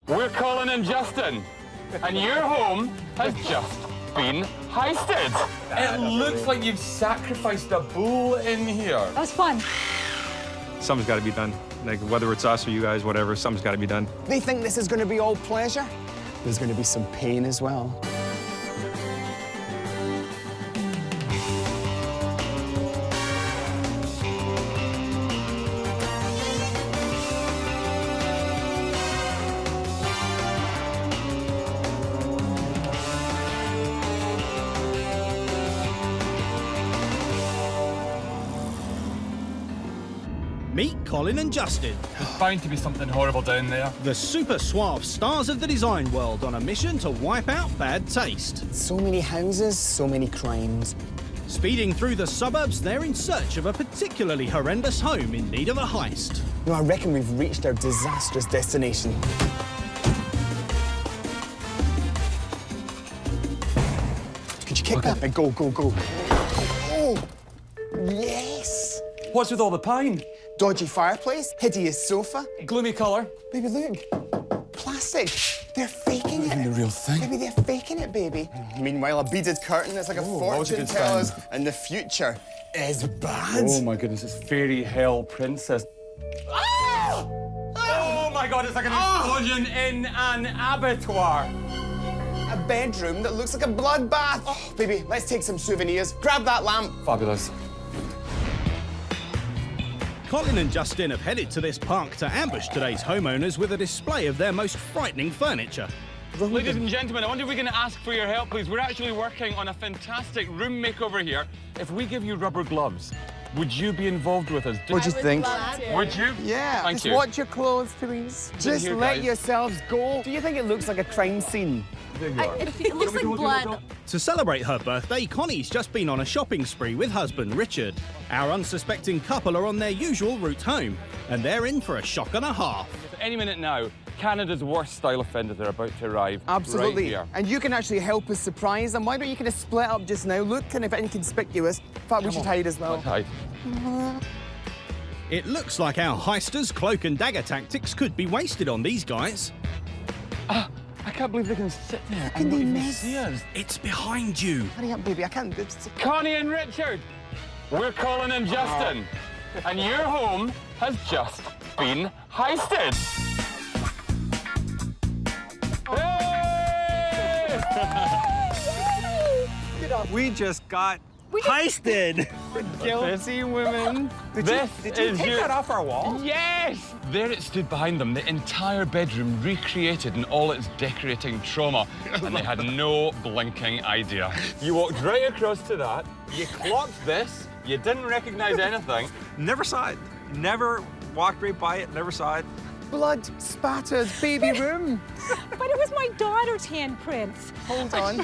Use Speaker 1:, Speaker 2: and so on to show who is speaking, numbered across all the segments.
Speaker 1: We're Colin and Justin, and your home has just been heisted. It looks like you've sacrificed a bull in here.
Speaker 2: That was fun.
Speaker 3: Something's got to be done. Like, whether it's us or you guys, whatever, something's got to be done.
Speaker 4: They think this is going to be all pleasure. There's going to be some pain as well.
Speaker 5: Meet Colin and Justin,
Speaker 1: There's bound to be something horrible down there.
Speaker 5: the super suave stars of the design world on a mission to wipe out bad taste.
Speaker 4: So many houses, so many crimes.
Speaker 5: Speeding through the suburbs, they're in search of a particularly horrendous home in need of a heist.
Speaker 4: No, I reckon we've reached our disastrous destination. Could you kick that? Go, go, go. Oh, yes.
Speaker 1: What's with all the pine?
Speaker 4: Dodgy fireplace, hideous sofa.
Speaker 1: Gloomy colour.
Speaker 4: Baby, look. Plastic. They're faking it.
Speaker 1: The real thing.
Speaker 4: Baby, they're faking it, baby. Meanwhile, a beaded curtain that's like a
Speaker 1: that was a
Speaker 4: fortune
Speaker 1: good
Speaker 4: tells,
Speaker 1: sign.
Speaker 4: and the future is bad.
Speaker 1: Oh my goodness, it's fairy hell princess. Oh my god, it's like an explosion in an abattoir.
Speaker 4: A bedroom that looks like a bloodbath. Oh, baby, let's take some souvenirs. Grab that lamp.
Speaker 1: Fabulous.
Speaker 5: Colin and Justin have headed to this park to ambush today's homeowners with a display of their most frightening furniture.
Speaker 1: Ladies and gentlemen, I wonder if we can ask for your help, please. We're actually working on a fantastic room makeover here. If we give you rubber gloves, would you be involved with us?
Speaker 4: What do you think?
Speaker 1: Would you?
Speaker 4: Yeah.
Speaker 1: Thank
Speaker 4: Just
Speaker 1: you.
Speaker 4: watch your clothes, please. Just
Speaker 1: here,
Speaker 4: let
Speaker 1: guys.
Speaker 4: yourselves go. Do you think it looks like a crime scene?
Speaker 2: It looks like blood.
Speaker 5: To celebrate her birthday, Connie's just been on a shopping spree with husband Richard. Our unsuspecting couple are on their usual route home, and they're in for a shock and a half.
Speaker 1: Any minute now, Canada's worst style offenders are about to arrive.
Speaker 4: Absolutely.
Speaker 1: Right here.
Speaker 4: And you can actually help us surprise them. Why don't you kind of split up just now? Look kind of inconspicuous. In fact, we should hide as well.
Speaker 1: Let's hide.
Speaker 5: It looks like our heisters' cloak and dagger tactics could be wasted on these guys.
Speaker 1: I can't believe they can sit there
Speaker 4: can
Speaker 1: and not
Speaker 4: they
Speaker 1: even
Speaker 4: miss?
Speaker 1: see us.
Speaker 5: It's behind you.
Speaker 4: Hurry up, baby. I can't. It's...
Speaker 1: Connie and Richard, we're Colin and Justin, and your home has just been heisted. Hey!
Speaker 3: We just got heisted.
Speaker 4: Guilty women. Did you take that off our wall?
Speaker 1: Yes! There it stood behind them, the entire bedroom recreated in all its decorating trauma, and they had no blinking idea. You walked right across to that, you clocked this, you didn't recognize anything.
Speaker 3: Never saw it. Never walked right by it. Never saw it.
Speaker 4: Blood spattered baby room.
Speaker 2: But it was my daughter's handprints.
Speaker 4: Hold on.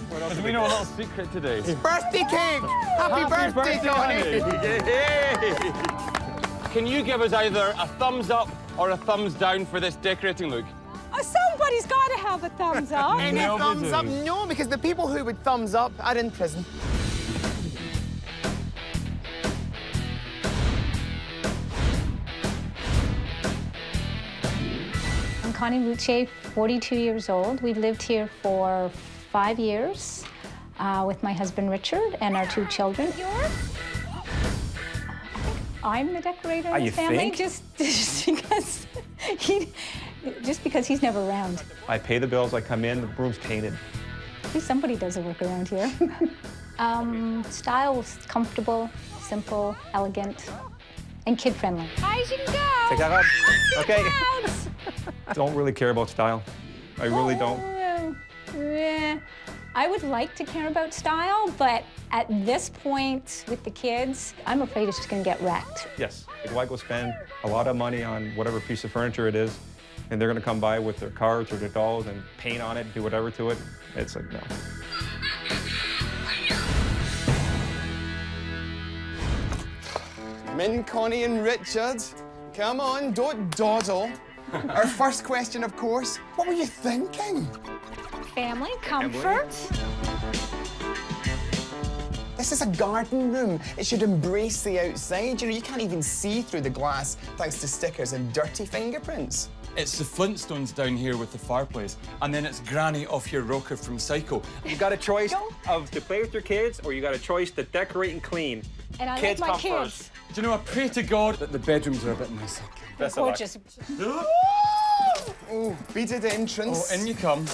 Speaker 1: Because we know a little secret today.
Speaker 4: Birthday cake! Happy birthday, Connie!
Speaker 1: Connie! Can you give us either a thumbs up or a thumbs down for this decorating look?
Speaker 2: Somebody's got to have a thumbs up.
Speaker 4: Any thumbs up? No, because the people who would thumbs up are in prison.
Speaker 6: I'm Connie Luce, 42 years old. We've lived here for 5 years with my husband Richard and our 2 children. Yours? I'm the decorator in the family, just because he's never around.
Speaker 3: I pay the bills, I come in, the room's painted.
Speaker 6: At least somebody does the work around here. Style is comfortable, simple, elegant, and kid-friendly.
Speaker 2: High as you can go.
Speaker 3: Take that out. Okay.
Speaker 2: Clouds.
Speaker 3: Don't really care about style. I really don't.
Speaker 6: I would like to care about style, but at this point with the kids, I'm afraid it's just gonna get wrecked.
Speaker 3: Yes. Why go spend a lot of money on whatever piece of furniture it is, and they're gonna come by with their cards or their dolls and paint on it, do whatever to it? It's like, no.
Speaker 4: Min, Connie and Richard, come on, don't dawdle. Our first question, of course, what were you thinking?
Speaker 2: Family, comfort.
Speaker 4: This is a garden room. It should embrace the outside. You know, you can't even see through the glass thanks to stickers and dirty fingerprints.
Speaker 1: It's the Flintstones down here with the fireplace, and then it's Granny off your rocker from Psycho.
Speaker 3: You got a choice of to play with your kids, or you got a choice to decorate and clean.
Speaker 2: And I
Speaker 3: Kids
Speaker 2: like my
Speaker 3: come
Speaker 2: kids.
Speaker 3: first.
Speaker 1: Do you know, I pray to God that the bedrooms are a bit nicer.
Speaker 3: Best of luck.
Speaker 2: Gorgeous.
Speaker 4: Oh, beaded entrance.
Speaker 1: Oh, in you come.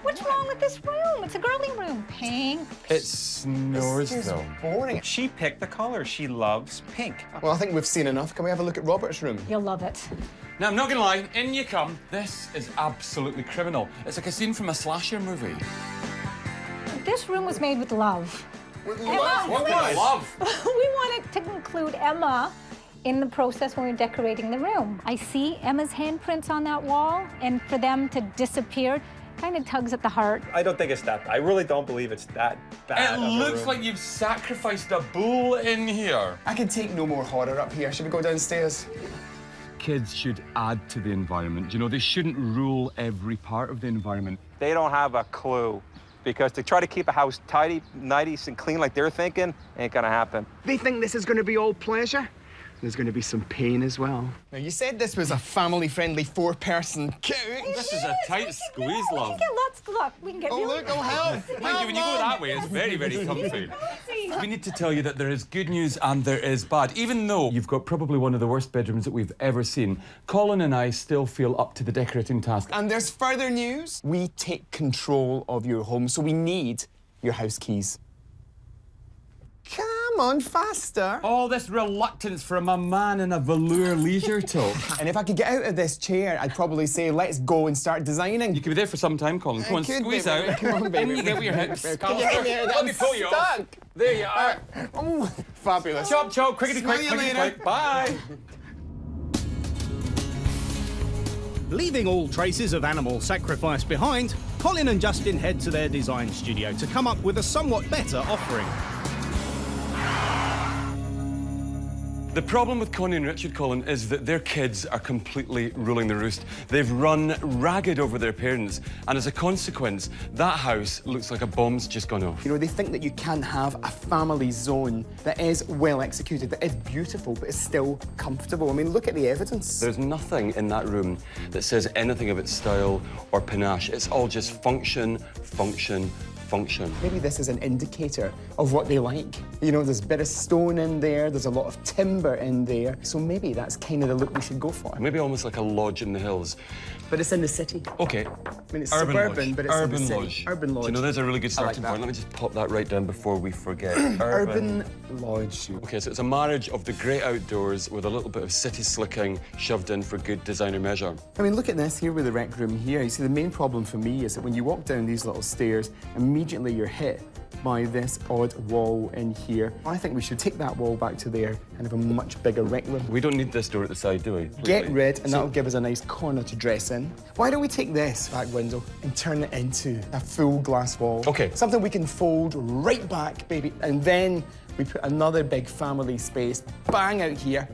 Speaker 2: What's wrong with this room? It's a girly room. Pink.
Speaker 1: It snores,
Speaker 4: This is
Speaker 1: though.
Speaker 4: boring.
Speaker 3: She picked the color. She loves pink.
Speaker 4: Well, I think we've seen enough. Can we have a look at Robert's room?
Speaker 2: You'll love it.
Speaker 1: Now, I'm not gonna lie, in you come. This is absolutely criminal. It's like a scene from a slasher movie.
Speaker 2: This room was made with love.
Speaker 4: With
Speaker 2: Emma,
Speaker 4: love.
Speaker 1: What kind of love?
Speaker 2: We wanted to include Emma in the process when we were decorating the room. I see Emma's handprints on that wall, and for them to disappear kind of tugs at the heart.
Speaker 3: I don't think it's that bad. I really don't believe it's that bad.
Speaker 1: It looks like you've sacrificed a bull in here.
Speaker 4: I can take no more horror up here. Should we go downstairs?
Speaker 1: Kids should add to the environment. You know, they shouldn't rule every part of the environment.
Speaker 3: They don't have a clue. Because to try to keep a house tidy, nice, and clean like they're thinking, ain't gonna happen.
Speaker 7: They think this is going to be all pleasure. There's going to be some pain as well.
Speaker 4: Now, you said this was a family-friendly four-person couch.
Speaker 1: This is a tight squeeze,
Speaker 2: We
Speaker 1: love.
Speaker 2: can get lots. Look, we can get.
Speaker 4: Oh, look, oh, help.
Speaker 1: Thank you. When you go that way, it's very, very comfy. We need to tell you that there is good news and there is bad. Even though you've got probably one of the worst bedrooms that we've ever seen, Colin and I still feel up to the decorating task.
Speaker 4: And there's further news. We take control of your home, so we need your house keys. Come on, faster.
Speaker 1: All this reluctance from a man in a velour leisure top.
Speaker 4: And if I could get out of this chair, I'd probably say, let's go and start designing.
Speaker 1: You could be there for some time, Colin. Come on,
Speaker 4: could
Speaker 1: squeeze
Speaker 4: be,
Speaker 1: out.
Speaker 4: baby. Come on, baby.
Speaker 1: In you get with your hips.
Speaker 4: Can you get me out of that?
Speaker 1: Let me pull you off.
Speaker 4: Stuck.
Speaker 1: There you are.
Speaker 4: Oh, fabulous.
Speaker 1: Chop, chop, quickety,
Speaker 4: Smell
Speaker 1: quick,
Speaker 4: you
Speaker 1: quickety,
Speaker 4: later.
Speaker 1: quick. Bye.
Speaker 5: Leaving all traces of animal sacrifice behind, Colin and Justin head to their design studio to come up with a somewhat better offering.
Speaker 1: The problem with Connie and Richard, Colin, is that their kids are completely ruling the roost. They've run ragged over their parents, and as a consequence, that house looks like a bomb's just gone off.
Speaker 4: You know, they think that you can have a family zone that is well executed, that is beautiful, but is still comfortable. I mean, look at the evidence.
Speaker 1: There's nothing in that room that says anything about style or panache. It's all just function, function, function.
Speaker 4: Maybe this is an indicator of what they like. You know, there's a bit of stone in there, there's a lot of timber in there, so maybe that's kind of the look we should go for.
Speaker 1: Maybe almost like a lodge in the hills.
Speaker 4: But it's in the city.
Speaker 1: Okay.
Speaker 4: I mean, it's
Speaker 1: Urban
Speaker 4: suburban,
Speaker 1: lodge.
Speaker 4: but it's in
Speaker 1: Urban
Speaker 4: the city.
Speaker 1: lodge.
Speaker 4: Urban lodge.
Speaker 1: Do you know, there's a really good starting
Speaker 4: that.
Speaker 1: point. Let me just pop that right down before we forget.
Speaker 4: Urban lodge.
Speaker 1: Okay, so it's a marriage of the great outdoors with a little bit of city slicking shoved in for good designer measure.
Speaker 4: I mean, look at this here with the rec room here. You see, the main problem for me is that when you walk down these little stairs, immediately you're hit by this odd wall in here. I think we should take that wall back to there and have a much bigger rec room.
Speaker 1: We don't need this door at the side, do we?
Speaker 4: Get rid, and that'll give us a nice corner to dress in. Why don't we take this back window and turn it into a full glass wall?
Speaker 1: Okay.
Speaker 4: Something we can fold right back, baby, and then we put another big family space bang out here,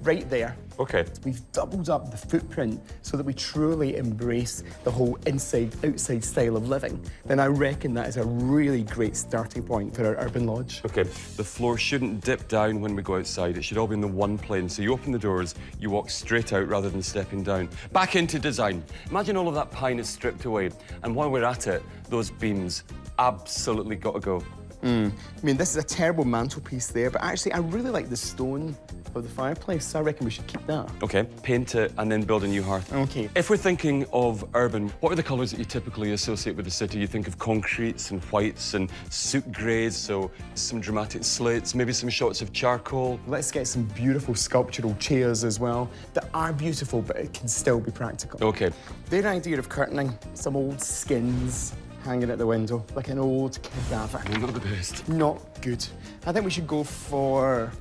Speaker 4: right there.
Speaker 1: Okay.
Speaker 4: We've doubled up the footprint so that we truly embrace the whole inside-outside style of living. Then I reckon that is a really great starting point for our urban lodge.
Speaker 1: Okay, the floor shouldn't dip down when we go outside. It should all be in the one plane. So you open the doors, you walk straight out rather than stepping down. Back into design. Imagine all of that pine is stripped away. And while we're at it, those beams absolutely got to go.
Speaker 4: I mean, this is a terrible mantelpiece there, but actually I really like the stone of the fireplace, so I reckon we should keep that.
Speaker 1: Okay, paint it and then build a new hearth.
Speaker 4: Okay.
Speaker 1: If we're thinking of urban, what are the colours that you typically associate with the city? You think of concretes and whites and soot greys, so some dramatic slates, maybe some shots of charcoal.
Speaker 4: Let's get some beautiful sculptural chairs as well that are beautiful, but it can still be practical.
Speaker 1: Okay.
Speaker 4: Their idea of curtaining, some old skins hanging at the window, like an old cadaver.
Speaker 1: Not the best.
Speaker 4: Not good. I think we should go for,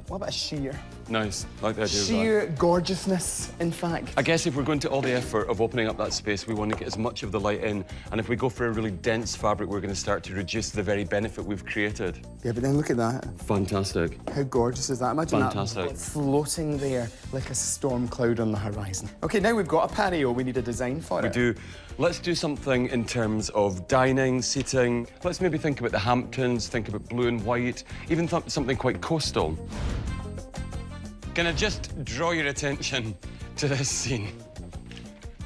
Speaker 4: what about a sheer?
Speaker 1: Nice, like the idea of that.
Speaker 4: Sheer gorgeousness, in fact.
Speaker 1: I guess if we're going to all the effort of opening up that space, we want to get as much of the light in. And if we go for a really dense fabric, we're going to start to reduce the very benefit we've created.
Speaker 4: Yeah, but then look at that.
Speaker 1: Fantastic.
Speaker 4: How gorgeous is that? Imagine
Speaker 1: Fantastic.
Speaker 4: that floating there like a storm cloud on the horizon. OK, now we've got a patio. We need a design for
Speaker 1: We
Speaker 4: it.
Speaker 1: do. Let's do something in terms of dining, seating. Let's maybe think about the Hamptons, think about blue and white, even something quite coastal. Can I just draw your attention to this scene?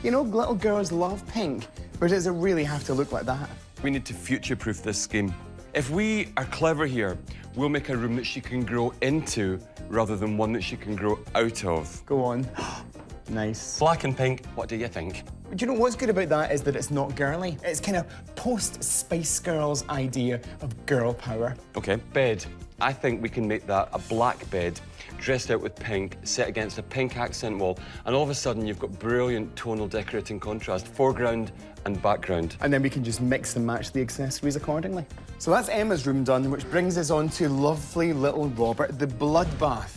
Speaker 4: You know, little girls love pink, but does it really have to look like that?
Speaker 1: We need to future-proof this scheme. If we are clever here, we'll make a room that she can grow into rather than one that she can grow out of.
Speaker 4: Go on. Nice.
Speaker 1: Black and pink, what do you think?
Speaker 4: Do you know what's good about that is that it's not girly. It's kind of post-Spice Girls idea of girl power.
Speaker 1: Okay, bed. I think we can make that a black bed, dressed out with pink, set against a pink accent wall, and all of a sudden you've got brilliant tonal decorating contrast, foreground and background.
Speaker 4: And then we can just mix and match the accessories accordingly. So that's Emma's room done, which brings us on to lovely little Robert, the bloodbath.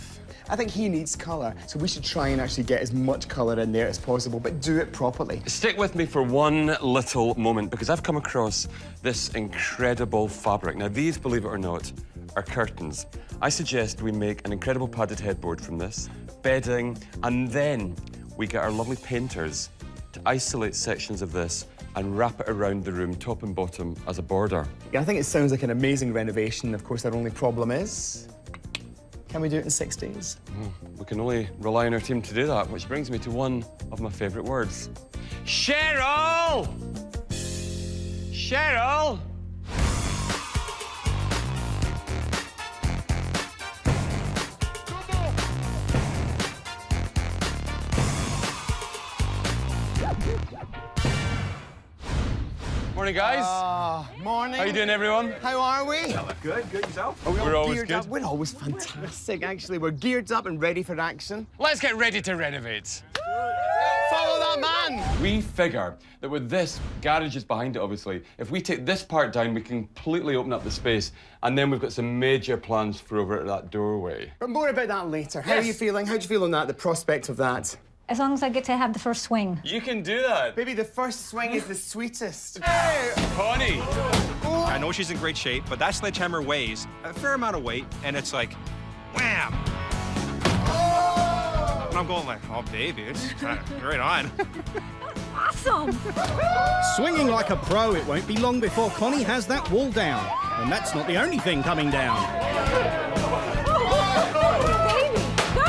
Speaker 4: I think he needs colour, so we should try and actually get as much colour in there as possible, but do it properly.
Speaker 1: Stick with me for one little moment, because I've come across this incredible fabric. Now, these, believe it or not, are curtains. I suggest we make an incredible padded headboard from this, bedding, and then we get our lovely painters to isolate sections of this and wrap it around the room, top and bottom, as a border.
Speaker 4: Yeah, I think it sounds like an amazing renovation. Of course, our only problem is, can we do it in 6 days?
Speaker 1: We can only rely on our team to do that, which brings me to one of my favourite words. Cheryl! Cheryl! Morning, guys.
Speaker 4: Morning.
Speaker 1: How you doing, everyone?
Speaker 4: How are we?
Speaker 3: Good, good yourself?
Speaker 1: We're always
Speaker 4: geared
Speaker 1: good.
Speaker 4: up. We're always fantastic, actually. We're geared up and ready for action.
Speaker 1: Let's get ready to renovate.
Speaker 4: Follow that man.
Speaker 1: We figure that with this, garage is behind it, obviously. If we take this part down, we can completely open up the space, and then we've got some major plans for over at that doorway.
Speaker 4: But more about that later. How are you feeling? How do you feel on that, the prospect of that?
Speaker 2: As long as I get to have the first swing.
Speaker 1: You can do that.
Speaker 4: Baby, the first swing is the sweetest.
Speaker 1: Connie.
Speaker 3: I know she's in great shape, but that sledgehammer weighs a fair amount of weight, and it's like, wham! And I'm going like, oh, baby, it's right on.
Speaker 2: Awesome!
Speaker 5: Swinging like a pro, it won't be long before Connie has that wall down. And that's not the only thing coming down.
Speaker 2: Baby, go!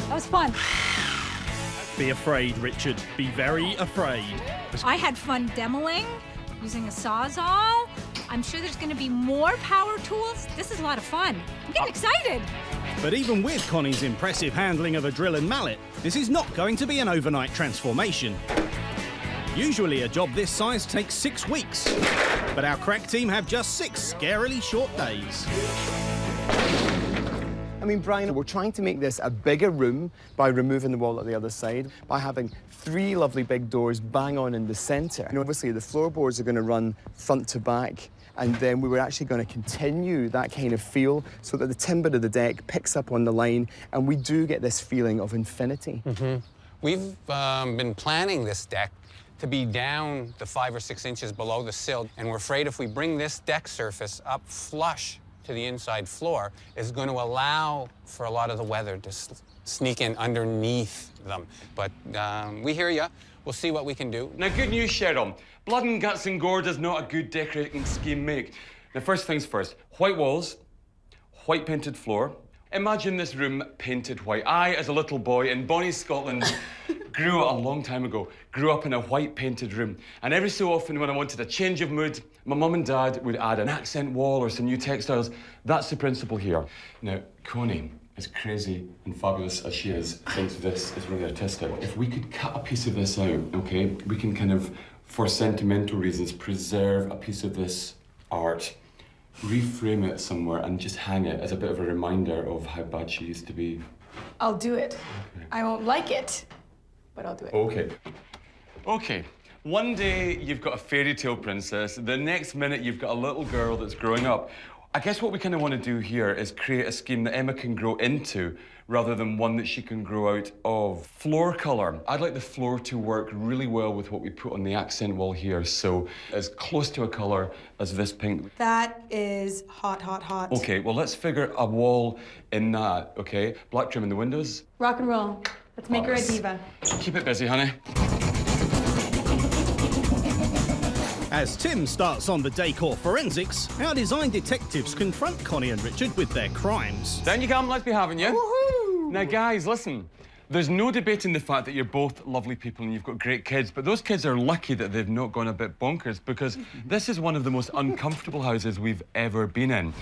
Speaker 2: That was fun.
Speaker 5: Be afraid, Richard. Be very afraid.
Speaker 2: I had fun demoing, using a Sawzall. I'm sure there's going to be more power tools. This is a lot of fun. I'm getting excited.
Speaker 5: But even with Connie's impressive handling of a drill and mallet, this is not going to be an overnight transformation. Usually a job this size takes 6 weeks, but our crack team have just 6 scarily short days.
Speaker 4: I mean, Brian, we're trying to make this a bigger room by removing the wall at the other side, by having 3 lovely big doors bang on in the centre. And obviously the floorboards are going to run front to back, and then we were actually going to continue that kind of feel so that the timber of the deck picks up on the line, and we do get this feeling of infinity.
Speaker 8: We've been planning this deck to be down the 5 or 6 inches below the sill, and we're afraid if we bring this deck surface up flush to the inside floor, is going to allow for a lot of the weather to sneak in underneath them. But we hear you. We'll see what we can do.
Speaker 1: Now, good news, Cheryl. Blood and guts and gore does not a good decorating scheme make. Now, first things first. White walls, white painted floor. Imagine this room painted white. I, as a little boy in Bonnie, Scotland, grew a long time ago, grew up in a white painted room. And every so often when I wanted a change of mood, my mum and dad would add an accent wall or some new textiles. That's the principle here. Now, Connie, as crazy and fabulous as she is, thinks this is really artistic. If we could cut a piece of this out, okay, we can kind of, for sentimental reasons, preserve a piece of this art, reframe it somewhere and just hang it as a bit of a reminder of how bad she used to be.
Speaker 9: I'll do it. I won't like it, but I'll do it.
Speaker 1: Okay. Okay. One day you've got a fairy tale princess, the next minute you've got a little girl that's growing up. I guess what we kind of want to do here is create a scheme that Emma can grow into rather than one that she can grow out of. Floor colour. I'd like the floor to work really well with what we put on the accent wall here, so as close to a colour as this pink.
Speaker 9: That is hot, hot, hot.
Speaker 1: Okay, well, let's figure a wall in that, okay? Black trim in the windows.
Speaker 9: Rock and roll. Let's make her a diva.
Speaker 1: Keep it busy, honey.
Speaker 5: As Tim starts on the decor forensics, our design detectives confront Connie and Richard with their crimes.
Speaker 1: Down you come, let's be having you. Woohoo! Now, guys, listen. There's no debating the fact that you're both lovely people and you've got great kids, but those kids are lucky that they've not gone a bit bonkers, because this is one of the most uncomfortable houses we've ever been in.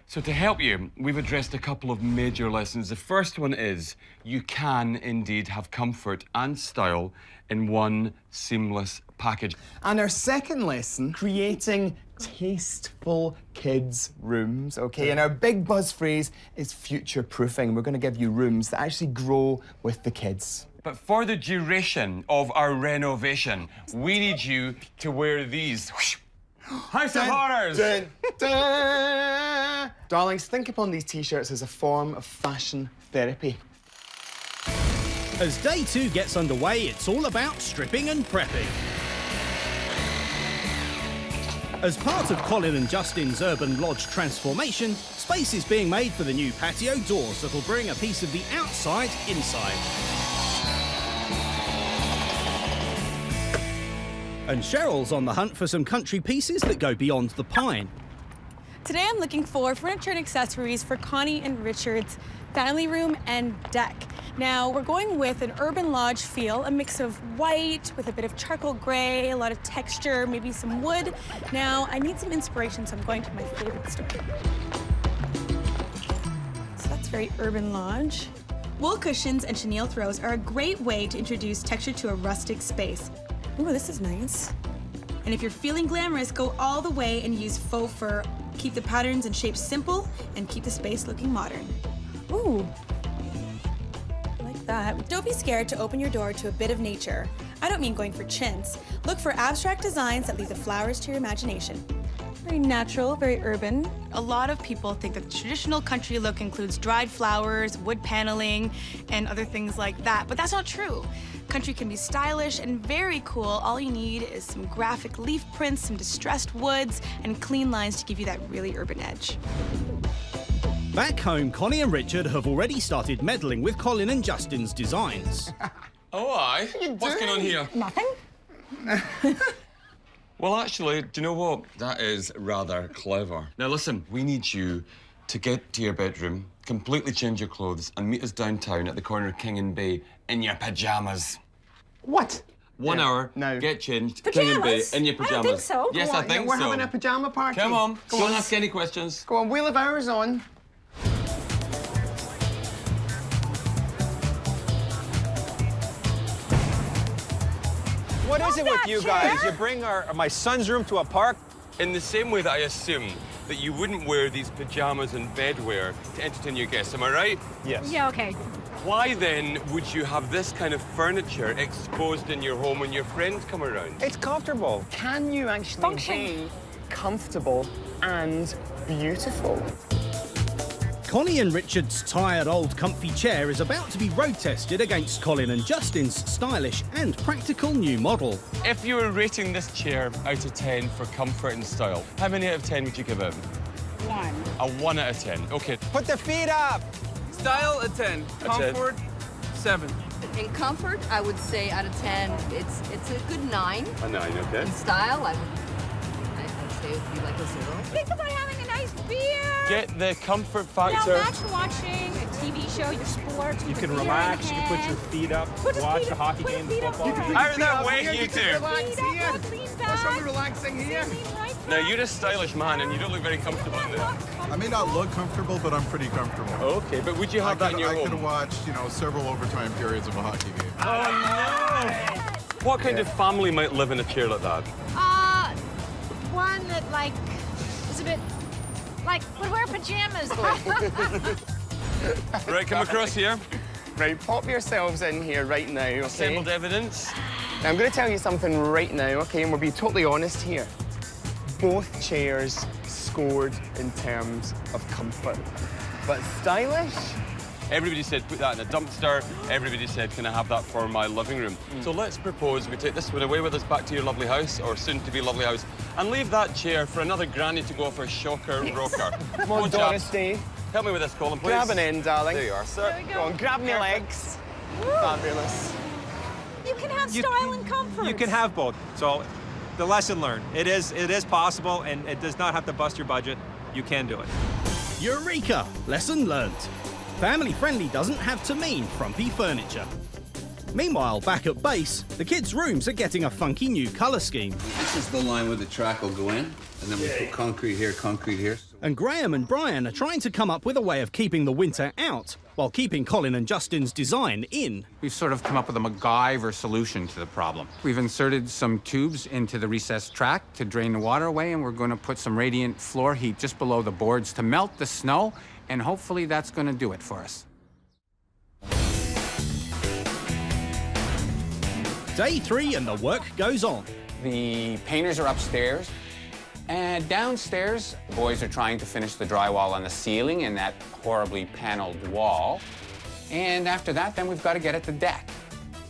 Speaker 1: So to help you, we've addressed a couple of major lessons. The first one is you can indeed have comfort and style in one seamless package.
Speaker 4: And our second lesson, creating tasteful kids' rooms, okay? And our big buzz phrase is future-proofing. We're going to give you rooms that actually grow with the kids.
Speaker 1: But for the duration of our renovation, we need you to wear these. House of Horrors!
Speaker 4: Dun, dun. Darlings, think upon these T-shirts as a form of fashion therapy.
Speaker 5: As day 2 gets underway, it's all about stripping and prepping. As part of Colin and Justin's urban lodge transformation, space is being made for the new patio doors that'll bring a piece of the outside inside. And Cheryl's on the hunt for some country pieces that go beyond the pine.
Speaker 9: Today I'm looking for furniture and accessories for Connie and Richard's family room and deck. Now, we're going with an urban lodge feel, a mix of white with a bit of charcoal gray, a lot of texture, maybe some wood. Now, I need some inspiration, so I'm going to my favorite store. So that's very urban lodge. Wool cushions and chenille throws are a great way to introduce texture to a rustic space. Ooh, this is nice. And if you're feeling glamorous, go all the way and use faux fur. Keep the patterns and shapes simple and keep the space looking modern. Ooh, I like that. Don't be scared to open your door to a bit of nature. I don't mean going for chintz. Look for abstract designs that leave the flowers to your imagination. Very natural, very urban. A lot of people think that the traditional country look includes dried flowers, wood paneling, and other things like that, but that's not true. Country can be stylish and very cool. All you need is some graphic leaf prints, some distressed woods, and clean lines to give you that really urban edge.
Speaker 5: Back home, Connie and Richard have already started meddling with Colin and Justin's designs.
Speaker 1: Oh, aye. What's going on here?
Speaker 2: Nothing.
Speaker 1: Well, actually, do you know what? That is rather clever. Now, listen, we need you to get to your bedroom, completely change your clothes, and meet us downtown at the corner of King and Bay in your pyjamas.
Speaker 4: What?
Speaker 1: 1 hour,
Speaker 4: now.
Speaker 1: get changed, King and Bay in your pyjamas.
Speaker 2: I don't think so.
Speaker 1: Yes, I think
Speaker 4: We're
Speaker 1: so.
Speaker 4: having a pyjama party.
Speaker 1: Come on,
Speaker 4: Go
Speaker 1: don't
Speaker 4: on.
Speaker 1: ask any questions.
Speaker 4: Go on, we'll have ours on.
Speaker 3: What is it with you
Speaker 2: chair?
Speaker 3: guys? You bring my son's room to a park?
Speaker 1: In the same way that I assume that you wouldn't wear these pyjamas and bedwear to entertain your guests, am I right?
Speaker 3: Yes.
Speaker 2: Yeah, okay.
Speaker 1: Why then would you have this kind of furniture exposed in your home when your friends come around?
Speaker 3: It's comfortable.
Speaker 4: Can you actually be comfortable and beautiful?
Speaker 5: Connie and Richard's tired old comfy chair is about to be road tested against Colin and Justin's stylish and practical new model.
Speaker 1: If you were rating this chair out of 10 for comfort and style, how many out of 10 would you give it?
Speaker 10: 1.
Speaker 1: A 1 out of 10. Okay.
Speaker 3: Put the feet up.
Speaker 10: Style, a 10. Comfort, 7.
Speaker 11: In comfort, I would say out of 10, it's a good 9.
Speaker 1: A 9, okay.
Speaker 11: In style, I'd say it would be like a 0.
Speaker 2: Think about having a nice beer.
Speaker 1: Get the comfort
Speaker 2: Now,
Speaker 1: factor.
Speaker 2: imagine watching a TV show, your sports.
Speaker 3: You can relax, you can put your feet up, watch the hockey game, the football game.
Speaker 1: Out of that way, you two.
Speaker 7: Relax here. There's something relaxing here.
Speaker 1: Now, you're a stylish man and you don't look very comfortable in there.
Speaker 12: I may not look comfortable, but I'm pretty comfortable.
Speaker 1: Okay, but would you have that in your
Speaker 12: I could
Speaker 1: home?
Speaker 12: have watched, several overtime periods of a hockey game.
Speaker 1: Oh, no! What kind of family might live in a chair like that?
Speaker 2: One that, like, is a bit, like, would wear pajamas.
Speaker 1: Right, come across here.
Speaker 4: Right, pop yourselves in here right now, okay?
Speaker 1: Assembled evidence.
Speaker 4: Now, I'm going to tell you something right now, okay? And we'll be totally honest here. Both chairs scored in terms of comfort. But stylish?
Speaker 1: Everybody said put that in a dumpster. Everybody said, can I have that for my living room? So let's propose we take this one away with us back to your lovely house, or soon-to-be lovely house, and leave that chair for another granny to go for a shocker rocker.
Speaker 4: Come on, Doris Day.
Speaker 1: Help me with this, Colin, please.
Speaker 4: Grab an end, darling.
Speaker 1: There you are, sir.
Speaker 2: There we
Speaker 4: Go on, grab me legs. Fabulous.
Speaker 2: You can have style and comfort.
Speaker 3: You can have both. So The lesson learned. It is possible, and it does not have to bust your budget. You can do it.
Speaker 5: Eureka! Lesson learned. Family-friendly doesn't have to mean frumpy furniture. Meanwhile, back at base, the kids' rooms are getting a funky new colour scheme.
Speaker 8: This is the line where the track will go in, and then we put concrete here.
Speaker 5: And Graham and Brian are trying to come up with a way of keeping the winter out while keeping Colin and Justin's design in.
Speaker 8: We've sort of come up with a MacGyver solution to the problem. We've inserted some tubes into the recessed track to drain the water away, and we're going to put some radiant floor heat just below the boards to melt the snow, and hopefully that's going to do it for us.
Speaker 5: Day 3 and the work goes on.
Speaker 8: The painters are upstairs, and downstairs, the boys are trying to finish the drywall on the ceiling and that horribly paneled wall. And after that, then we've got to get at the deck.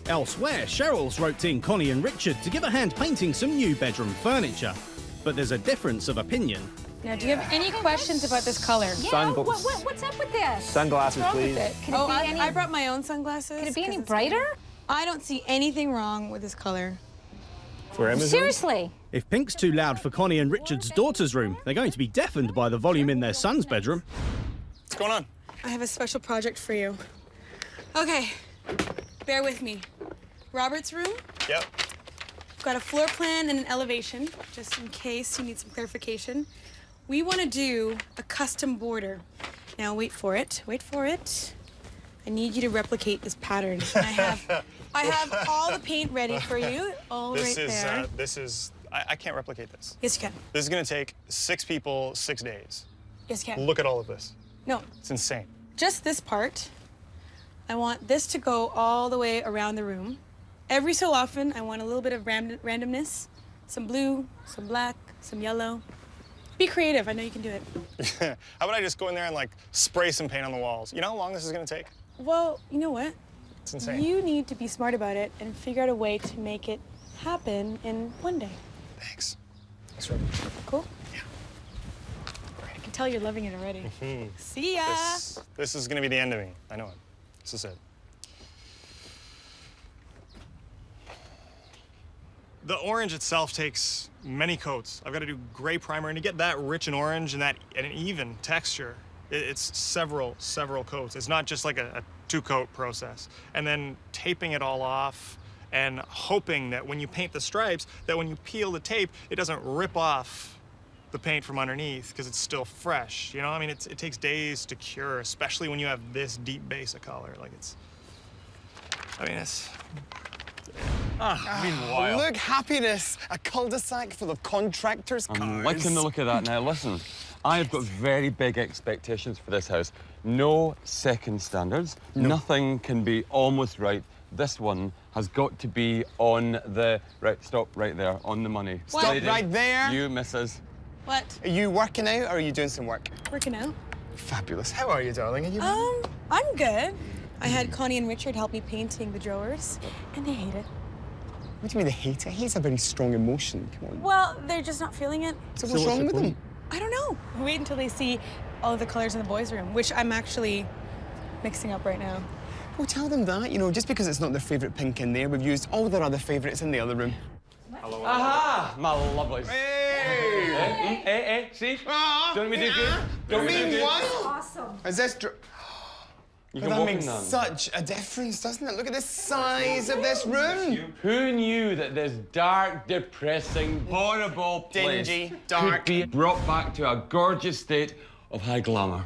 Speaker 5: Elsewhere, Cheryl's roped in Connie and Richard to give a hand painting some new bedroom furniture. But there's a difference of opinion.
Speaker 9: Now, do you have any questions about this color?
Speaker 2: Yeah, what's up with this?
Speaker 3: Sunglasses,
Speaker 2: What's wrong
Speaker 3: please.
Speaker 2: with it? Could it be any...
Speaker 9: I brought my own sunglasses.
Speaker 2: Could it be any brighter?
Speaker 9: I don't see anything wrong with this color.
Speaker 3: For Amazon?
Speaker 2: Seriously?
Speaker 5: If pink's too loud for Connie and Richard's daughter's room, they're going to be deafened by the volume in their son's bedroom.
Speaker 10: What's going on?
Speaker 9: I have a special project for you. Okay, bear with me. Robert's room?
Speaker 10: Yep.
Speaker 9: I've got a floor plan and an elevation, just in case you need some clarification. We want to do a custom border. Now, wait for it. I need you to replicate this pattern. I have all the paint ready for you, all right there.
Speaker 10: I can't replicate this.
Speaker 9: Yes, you can.
Speaker 10: This is gonna take 6 people, 6 days.
Speaker 9: Yes, you can.
Speaker 10: Look at all of this.
Speaker 9: No,
Speaker 10: It's insane.
Speaker 9: just this part. I want this to go all the way around the room. Every so often, I want a little bit of randomness. Some blue, some black, some yellow. Be creative, I know you can do it.
Speaker 10: How about I just go in there and like spray some paint on the walls? You know how long this is gonna take?
Speaker 9: Well, you know what?
Speaker 10: It's insane.
Speaker 9: You need to be smart about it and figure out a way to make it happen in one day.
Speaker 10: Thanks. Thanks, Rob.
Speaker 9: Cool?
Speaker 10: Yeah.
Speaker 9: I can tell you're loving it already. See ya!
Speaker 10: This is gonna be the end of me. I know it. This is it. The orange itself takes many coats. I've got to do gray primer, and to get that rich and orange and an even texture, it's several coats. It's not just like a 2-coat process. And then taping it all off and hoping that when you paint the stripes, that when you peel the tape, it doesn't rip off the paint from underneath because it's still fresh. You know, I mean, it takes days to cure, especially when you have this deep base of color. Like it's
Speaker 1: Meanwhile,
Speaker 7: Look, happiness, a cul-de-sac full of contractors' cars.
Speaker 1: I'm liking the look of that now. Listen, I have got very big expectations for this house. No second standards.
Speaker 7: No.
Speaker 1: Nothing can be almost right. This one has got to be on the... Right, stop right there, on the money.
Speaker 9: What?
Speaker 7: Stop right there.
Speaker 1: You, missus.
Speaker 9: What?
Speaker 7: Are you working out or are you doing some work?
Speaker 9: Working out.
Speaker 7: Fabulous. How are you, darling? Are you?
Speaker 9: I'm good. I had Connie and Richard help me painting the drawers, and they hate it.
Speaker 7: What do you mean they hate it? Hate's a very strong emotion. Come on.
Speaker 9: Well, they're just not feeling it.
Speaker 7: So what's wrong with them?
Speaker 9: I don't know. Wait until they see all of the colors in the boys' room, which I'm actually mixing up right now.
Speaker 7: Well, tell them that. You know, just because it's not their favourite pink in there, we've used all their other favourites in the other room.
Speaker 1: Hello. Aha! My lovelies. Hey! Hey, see? Don't we do good? Don't we do good?
Speaker 2: Awesome.
Speaker 7: Is this...
Speaker 1: You
Speaker 7: Well,
Speaker 1: can
Speaker 7: that
Speaker 1: walk
Speaker 7: makes
Speaker 1: in then.
Speaker 7: such a difference, doesn't it? Look at the size of this room.
Speaker 1: Who knew that this dark, depressing, horrible place
Speaker 7: Dingy, dark.
Speaker 1: could be brought back to a gorgeous state of high glamour?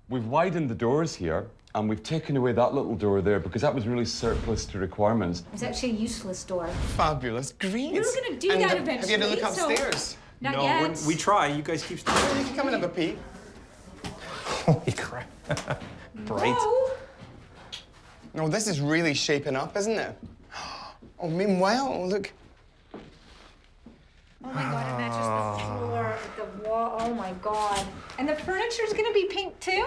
Speaker 1: We've widened the doors here, and we've taken away that little door there because that was really surplus to requirements.
Speaker 2: It's actually a useless door.
Speaker 7: Fabulous. Great.
Speaker 2: We were gonna do
Speaker 7: And
Speaker 2: that
Speaker 7: Have you had to
Speaker 2: eventually,
Speaker 7: look
Speaker 2: so-
Speaker 7: upstairs?
Speaker 2: Not yet.
Speaker 3: We try. You guys keep
Speaker 7: You can come and have a peek.
Speaker 3: Holy crap. Bright.
Speaker 2: Whoa.
Speaker 7: Oh, this is really shaping up, isn't it? Oh, meanwhile, look.
Speaker 2: Oh my God, it matches the floor, the wall. Oh my God. And the furniture's gonna be pink too?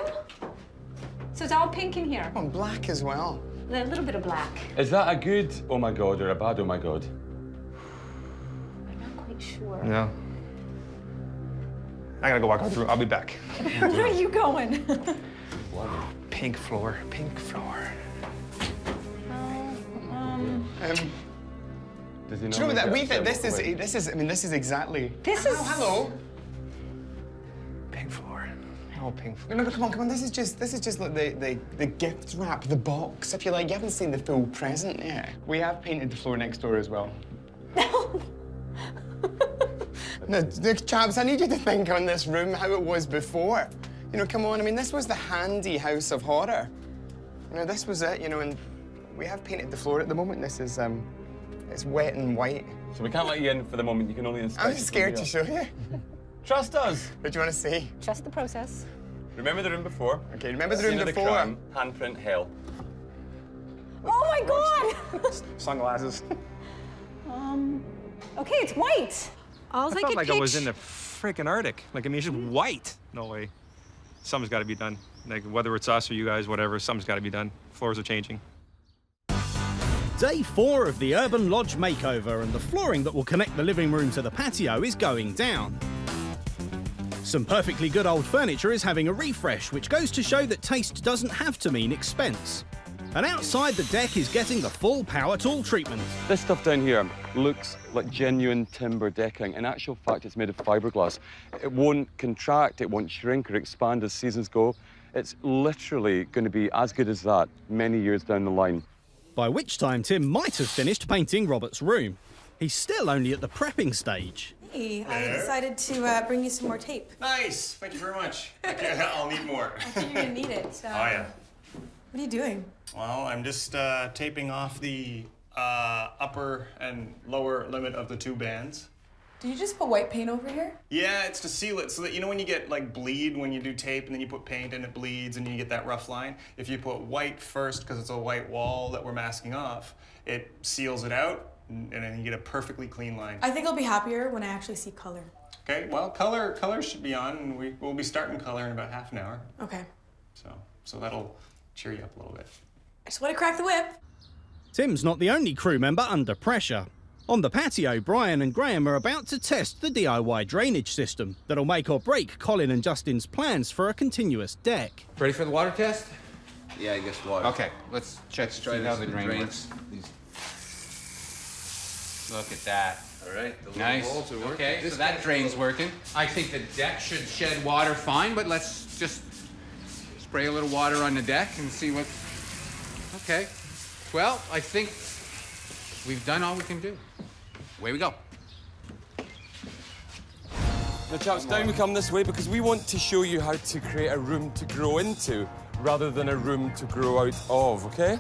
Speaker 2: So it's all pink in here.
Speaker 7: Oh, black as well.
Speaker 2: A little bit of black.
Speaker 1: Is that a good oh my God or a bad oh my God?
Speaker 2: I'm not quite sure.
Speaker 3: No. I gotta go walk through. I'll be back.
Speaker 2: Where are you going?
Speaker 3: Pink floor. Pink floor.
Speaker 1: Does he
Speaker 7: Do you know
Speaker 1: normally
Speaker 7: that
Speaker 1: get
Speaker 7: we
Speaker 1: upset
Speaker 7: think
Speaker 1: walk away?
Speaker 7: this is I mean this is exactly.
Speaker 2: This
Speaker 7: Hello. Pink floor. Oh, pink floor. No, come on. This is just like the gift wrap, the box. If you like, you haven't seen the full present yet. We have painted the floor next door as well. No, chaps, I need you to think on this room how it was before. You know, come on. I mean, this was the handy house of horror. You know, this was it. You know, and we have painted the floor at the moment. This is it's wet and white.
Speaker 1: So we can't let you in for the moment. You can only inspect.
Speaker 7: I'm scared to show you.
Speaker 1: Trust us.
Speaker 7: What do you want to see?
Speaker 2: Trust the process.
Speaker 1: Remember the room before?
Speaker 7: Okay, remember the room
Speaker 1: Scene of the
Speaker 7: before.
Speaker 1: crime, handprint hell.
Speaker 2: Oh my God!
Speaker 3: Sunglasses.
Speaker 2: Okay, it's white.
Speaker 9: All
Speaker 3: I felt like I was in the freaking Arctic. Like, I mean, it's just white. No way. Something's got to be done. Like, whether it's us or you guys, whatever, something's got to be done. Floors are changing.
Speaker 5: Day 4 of the Urban Lodge makeover, and the flooring that will connect the living room to the patio is going down. Some perfectly good old furniture is having a refresh, which goes to show that taste doesn't have to mean expense. And outside, the deck is getting the full power tool treatment.
Speaker 1: This stuff down here looks like genuine timber decking. In actual fact, it's made of fiberglass. It won't contract, it won't shrink or expand as seasons go. It's literally going to be as good as that many years down the line.
Speaker 5: By which time Tim might have finished painting Robert's room. He's still only at the prepping stage.
Speaker 9: Hey, I decided to bring you some more tape.
Speaker 10: Nice. Thank you very much. I'll need more.
Speaker 9: I think you're gonna need it.
Speaker 10: Oh, yeah.
Speaker 9: What are you doing?
Speaker 10: Well, I'm just taping off the upper and lower limit of the two bands.
Speaker 9: Did you just put white paint over here?
Speaker 10: Yeah, it's to seal it so that, you know, when you get like bleed when you do tape and then you put paint and it bleeds and you get that rough line, if you put white first because it's a white wall that we're masking off, it seals it out and then you get a perfectly clean line.
Speaker 9: I think I'll be happier when I actually see color.
Speaker 10: Okay, well, color should be on and we'll be starting color in about half an hour.
Speaker 9: Okay.
Speaker 10: So that'll cheer you up a little bit.
Speaker 9: I just want to crack the whip.
Speaker 5: Tim's not the only crew member under pressure. On the patio, Brian and Graham are about to test the DIY drainage system that'll make or break Colin and Justin's plans for a continuous deck.
Speaker 8: Ready for the water test?
Speaker 13: Yeah, I guess water.
Speaker 8: Okay, let's try how the drain works. Look at that.
Speaker 13: All right, the little
Speaker 8: Nice.
Speaker 13: holes are working.
Speaker 8: Okay, so that drain's working. I think the deck should shed water fine, but let's just spray a little water on the deck and see what... Okay. Well, I think we've done all we can do. Away we go.
Speaker 1: Now, chaps, down we come this way because we want to show you how to create a room to grow into rather than a room to grow out of, okay?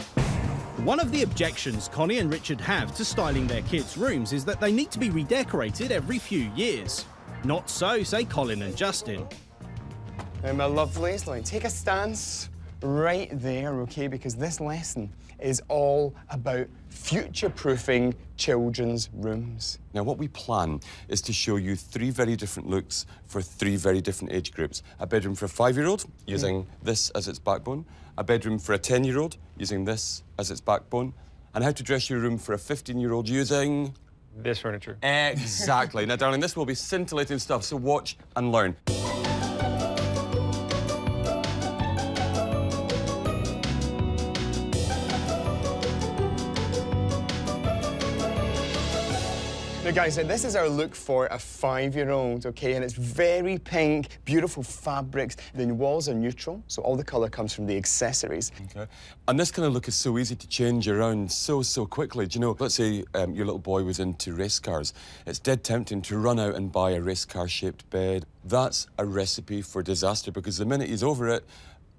Speaker 5: One of the objections Connie and Richard have to styling their kids' rooms is that they need to be redecorated every few years. Not so, say Colin and Justin.
Speaker 7: Now, my lovelies, now take a stance right there, okay? Because this lesson is all about future-proofing children's rooms.
Speaker 1: Now, what we plan is to show you 3 very different looks for 3 very different age groups. A bedroom for a 5-year-old, using this as its backbone. A bedroom for a 10-year-old, using this as its backbone. And how to dress your room for a 15-year-old using...
Speaker 3: This furniture.
Speaker 1: Exactly. Now, darling, this will be scintillating stuff, so watch and learn.
Speaker 7: Now, guys, this is our look for a 5-year-old, okay? And it's very pink, beautiful fabrics. The walls are neutral, so all the colour comes from the accessories.
Speaker 1: Okay. And this kind of look is so easy to change around so quickly. Do you know, let's say your little boy was into race cars. It's dead tempting to run out and buy a race car-shaped bed. That's a recipe for disaster because the minute he's over it,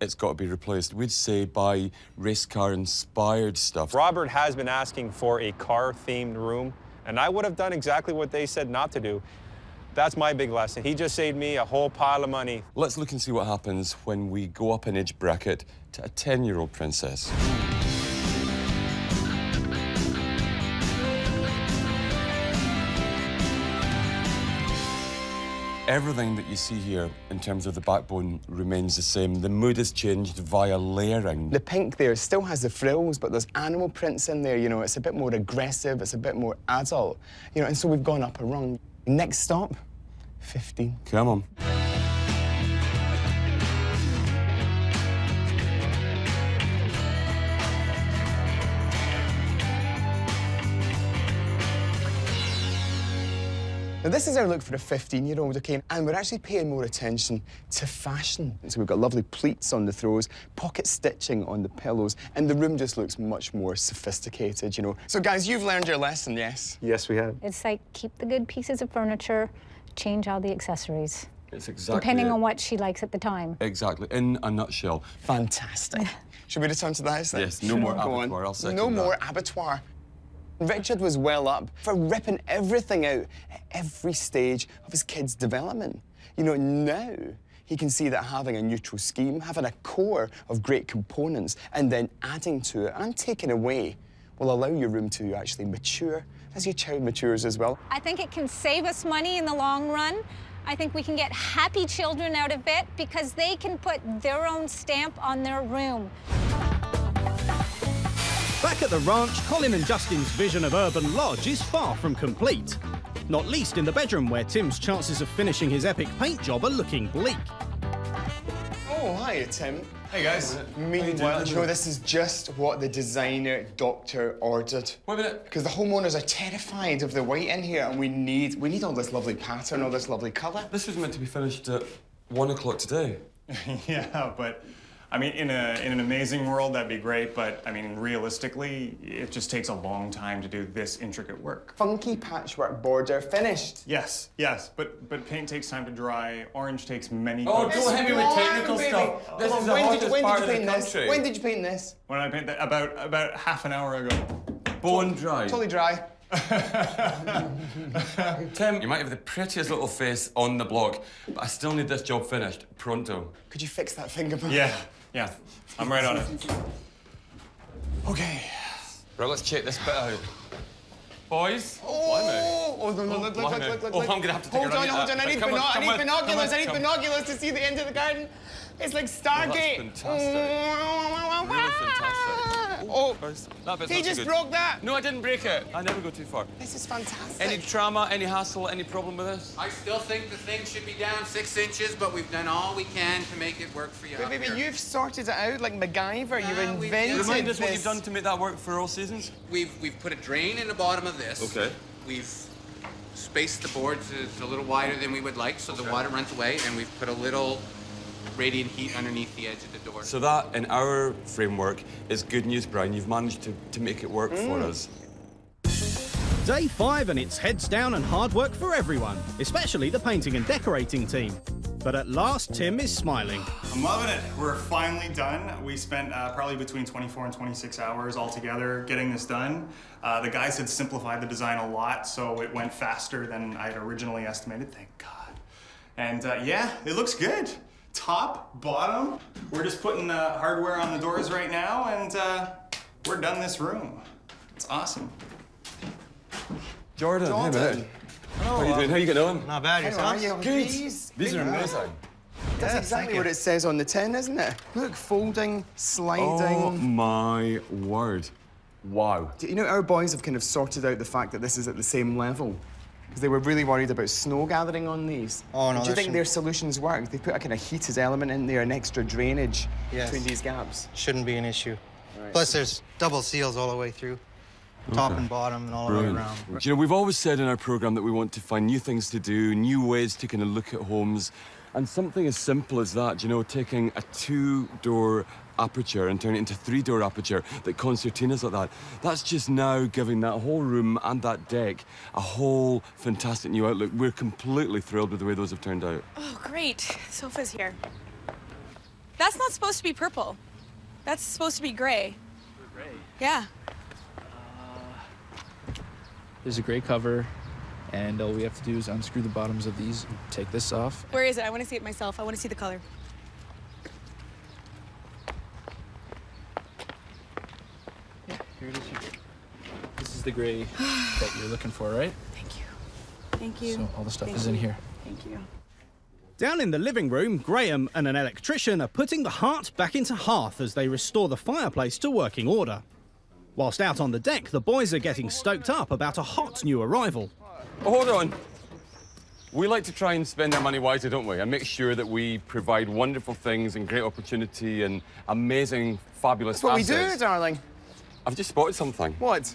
Speaker 1: it's got to be replaced. We'd say buy race car-inspired stuff.
Speaker 3: Robert has been asking for a car-themed room, and I would have done exactly what they said not to do. That's my big lesson. He just saved me a whole pile of money.
Speaker 1: Let's look and see what happens when we go up an age bracket to a 10-year-old princess. Everything that you see here in terms of the backbone remains the same. The mood has changed via layering.
Speaker 7: The pink there still has the frills, but there's animal prints in there, you know. It's a bit more aggressive, it's a bit more adult, you know, and so we've gone up a rung. Next stop, 15.
Speaker 1: Come on.
Speaker 7: Now, this is our look for a 15-year-old, okay? And we're actually paying more attention to fashion. So we've got lovely pleats on the throws, pocket stitching on the pillows, and the room just looks much more sophisticated, you know. So, guys, you've learned your lesson, yes?
Speaker 3: Yes, we have.
Speaker 2: It's like keep the good pieces of furniture, change all the accessories.
Speaker 1: It's exactly
Speaker 2: Depending
Speaker 1: it.
Speaker 2: on what she likes at the time.
Speaker 1: Exactly, in a nutshell.
Speaker 7: Fantastic. Should we return to the house then?
Speaker 1: Yes, no more
Speaker 7: Go on.
Speaker 1: abattoir, I'll second
Speaker 7: No
Speaker 1: that.
Speaker 7: more abattoir. Richard was well up for ripping everything out at every stage of his kid's development. You know, now he can see that having a neutral scheme, having a core of great components, and then adding to it and taking away will allow your room to actually mature as your child matures as well.
Speaker 2: I think it can save us money in the long run. I think we can get happy children out of it because they can put their own stamp on their room.
Speaker 5: Back at the ranch, Colin and Justin's vision of Urban Lodge is far from complete. Not least in the bedroom where Tim's chances of finishing his epic paint job are looking bleak.
Speaker 7: Oh, hi, Tim.
Speaker 10: Hey, guys.
Speaker 7: Meanwhile, you know, this is just what the designer doctor ordered.
Speaker 1: Wait a minute.
Speaker 7: Because the homeowners are terrified of the white in here, and we need all this lovely pattern, all this lovely colour.
Speaker 1: This was meant to be finished at 1 o'clock today.
Speaker 10: Yeah, but I mean, in an amazing world, that'd be great, but I mean, realistically, it just takes a long time to do this intricate work.
Speaker 7: Funky patchwork border finished.
Speaker 10: Yes, but paint takes time to dry. Orange takes many.
Speaker 1: Oh,
Speaker 10: coats.
Speaker 1: don't hit me with technical stuff. This is the hottest part of the country.
Speaker 7: When did you paint this?
Speaker 10: When I paint that, about half an hour ago.
Speaker 1: Bone dry.
Speaker 7: Totally dry.
Speaker 1: Tim, you might have the prettiest little face on the block, but I still need this job finished pronto.
Speaker 7: Could you fix that fingerprint?
Speaker 10: Yeah, I'm right on it. Okay.
Speaker 1: Right, let's check this bit out. Boys?
Speaker 7: Oh, no, look.
Speaker 1: Oh, I'm gonna have to take a run
Speaker 7: Hold
Speaker 1: at
Speaker 7: on.
Speaker 1: that.
Speaker 7: I need
Speaker 1: Come on,
Speaker 7: binoculars. I need
Speaker 1: come.
Speaker 7: binoculars to see the end of the garden. It's like Stargate.
Speaker 1: Oh, that's fantastic. Really fantastic.
Speaker 7: Oh,
Speaker 1: that bit's
Speaker 7: he
Speaker 1: not so
Speaker 7: just
Speaker 1: good.
Speaker 7: broke that.
Speaker 1: No, I didn't break it. I never go too far.
Speaker 7: This is fantastic.
Speaker 1: Any trauma, any hassle, any problem with this?
Speaker 8: I still think the thing should be down 6 inches, but we've done all we can to make it work for you.
Speaker 7: Wait, you've sorted it out like MacGyver. You invented
Speaker 1: Remind us
Speaker 7: this.
Speaker 1: what you've done to make that work for all seasons.
Speaker 8: We've put a drain in the bottom of this.
Speaker 1: Okay.
Speaker 8: We've spaced the boards a little wider than we would like, so the water runs away, and we've put a little radiant heat underneath the edge of the door.
Speaker 1: So that, in our framework, is good news, Brian. You've managed to make it work for us.
Speaker 5: Day 5 and it's heads down and hard work for everyone, especially the painting and decorating team. But at last, Tim is smiling.
Speaker 10: I'm loving it. We're finally done. We spent probably between 24 and 26 hours altogether getting this done. The guys had simplified the design a lot, so it went faster than I had originally estimated, thank God. And yeah, it looks good. Top, bottom. We're just putting hardware on the doors right now, and we're done this room. It's awesome.
Speaker 1: Jordan. Hey, mate. How are you doing? How you getting on?
Speaker 14: Not bad,
Speaker 7: How are
Speaker 14: yourself?
Speaker 7: you?
Speaker 1: Good.
Speaker 7: These
Speaker 1: These are amazing.
Speaker 7: That's exactly what it says on the tin, isn't it? Look, folding, sliding.
Speaker 1: Oh, my word. Wow.
Speaker 7: You know, our boys have kind of sorted out the fact that this is at the same level. Because they were really worried about snow gathering on these.
Speaker 14: Oh, no,
Speaker 7: Do you think their solutions work? They put a kind of heated element in there, an extra drainage between these gaps.
Speaker 14: Shouldn't be an issue.
Speaker 7: Right.
Speaker 14: Plus, there's double seals all the way through. Top and bottom and all the way around.
Speaker 1: You know, we've always said in our programme that we want to find new things to do, new ways to kind of look at homes. And something as simple as that, you know, taking a 2-door aperture and turning it into 3-door aperture that concertinas like that, that's just now giving that whole room and that deck a whole fantastic new outlook. We're completely thrilled with the way those have turned out.
Speaker 9: Oh, great. Sofa's here. That's not supposed to be purple. That's supposed to be gray.
Speaker 15: Gray?
Speaker 9: Yeah.
Speaker 15: There's a gray cover, and all we have to do is unscrew the bottoms of these and take this off.
Speaker 9: Where is it? I want to see it myself. I want to see the color.
Speaker 15: Yeah, here it is. This is the gray that you're looking for, right?
Speaker 9: Thank you. Thank you.
Speaker 15: So all the stuff
Speaker 9: Thank
Speaker 15: is in
Speaker 9: you.
Speaker 15: here.
Speaker 9: Thank you.
Speaker 5: Down in the living room, Graham and an electrician are putting the heart back into hearth as they restore the fireplace to working order. Whilst out on the deck, the boys are getting stoked up about a hot new arrival.
Speaker 1: Oh, hold on. We like to try and spend our money wisely, don't we? And make sure that we provide wonderful things and great opportunity and amazing, fabulous
Speaker 7: That's what we
Speaker 1: assets.
Speaker 7: do, darling.
Speaker 1: I've just spotted something.
Speaker 7: What?